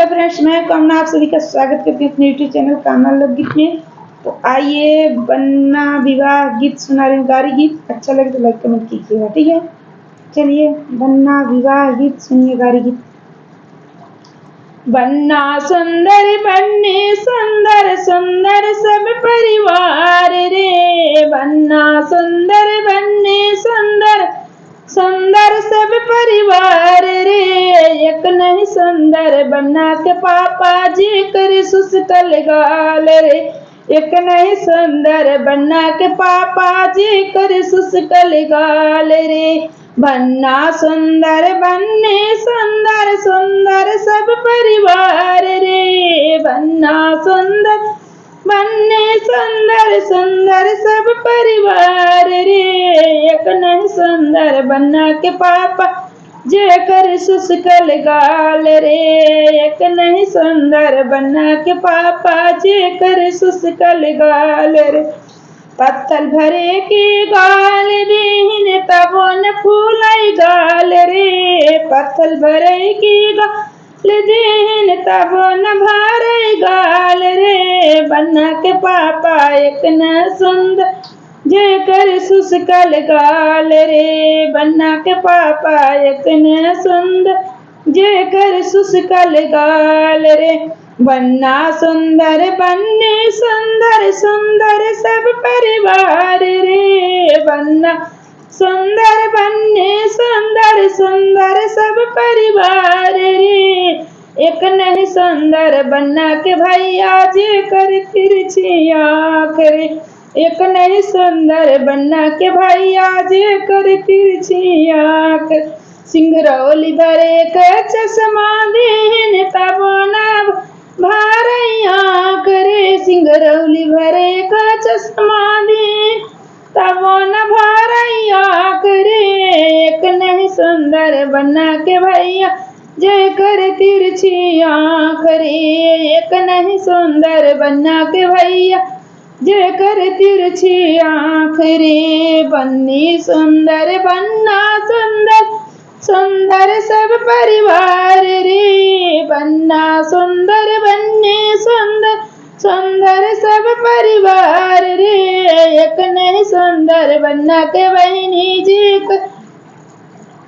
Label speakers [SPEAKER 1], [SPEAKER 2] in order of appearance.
[SPEAKER 1] Hello friends, मैं कामना आप सभी का स्वागत करती हूँ अपने यूट्यूब चैनल कामना लोकगीत में। तो आइए बन्ना विवाह गीत सुना रही हूँ, गारी गीत। अच्छा लगे तो लाइक कमेंट कीजिएगा, ठीक है। चलिए बन्ना विवाह गीत सुनिए, गारी गीत। बन्ना सुंदर बन्ने सुंदर सुंदर सब परिवार रे, बन्ना सुंदर बन्ने सुंदर सुंदर सब परिवार रे। एक नहीं सुंदर बन्ना के पापा जी कर सुसकल गाल रे, एक नहीं सुंदर बन्ना के पापा जी कर सुसकल गाल रे। बन्ना सुंदर बन्ने सुंदर सुंदर सब परिवार रे, बन्ना सुंदर बन्ने सुंदर सुंदर सब परिवार रे। एक नहीं सुंदर बन्ना के पापा जे कर सुसकल गाल रे, एक नहीं सुंदर बन्ना के पापा जे कर सुसकल गाल रे। पत्थर भरे की गाल दीन तब न फूलाई गाल रे, पत्थर भरे की गाल दीन तब न भारे गाल रे। बन्ना के पापा एक न सुंदर जे कर सुसकल गाल रे, बन्ना के पापा एक न सुंदर जे कर सुसकल गाल रे। बन्ना सुंदर बन्ने सुंदर सुंदर सब परिवार रे, बन्ना सुंदर बन्ने सुंदर सुंदर सब परिवार रे। एक नहीं सुंदर बन्ना के भैया जे कर तिरछी आँख रे, एक नहीं सुंदर बन्ना के भैया जे कर तिरछी आँख। सिंगरौली भरे के चश्मा दीन तब न भारैया करे, सिंगरौली भरे का चश्मा दीन तब न भारैया करे। एक नहीं सुंदर बन्ना के भैया जे कर तिरछी आँख रे, एक नहीं सुंदर बन्ना के भैया जे कर तिरछी आँख रे। बन्नी सुंदर बन्ना सुंदर सुंदर सब परिवार रे, बन्ना सुंदर बन्ने सुंदर सुंदर सब परिवार रे। एक नहीं सुंदर बन्ना के बहिनी जी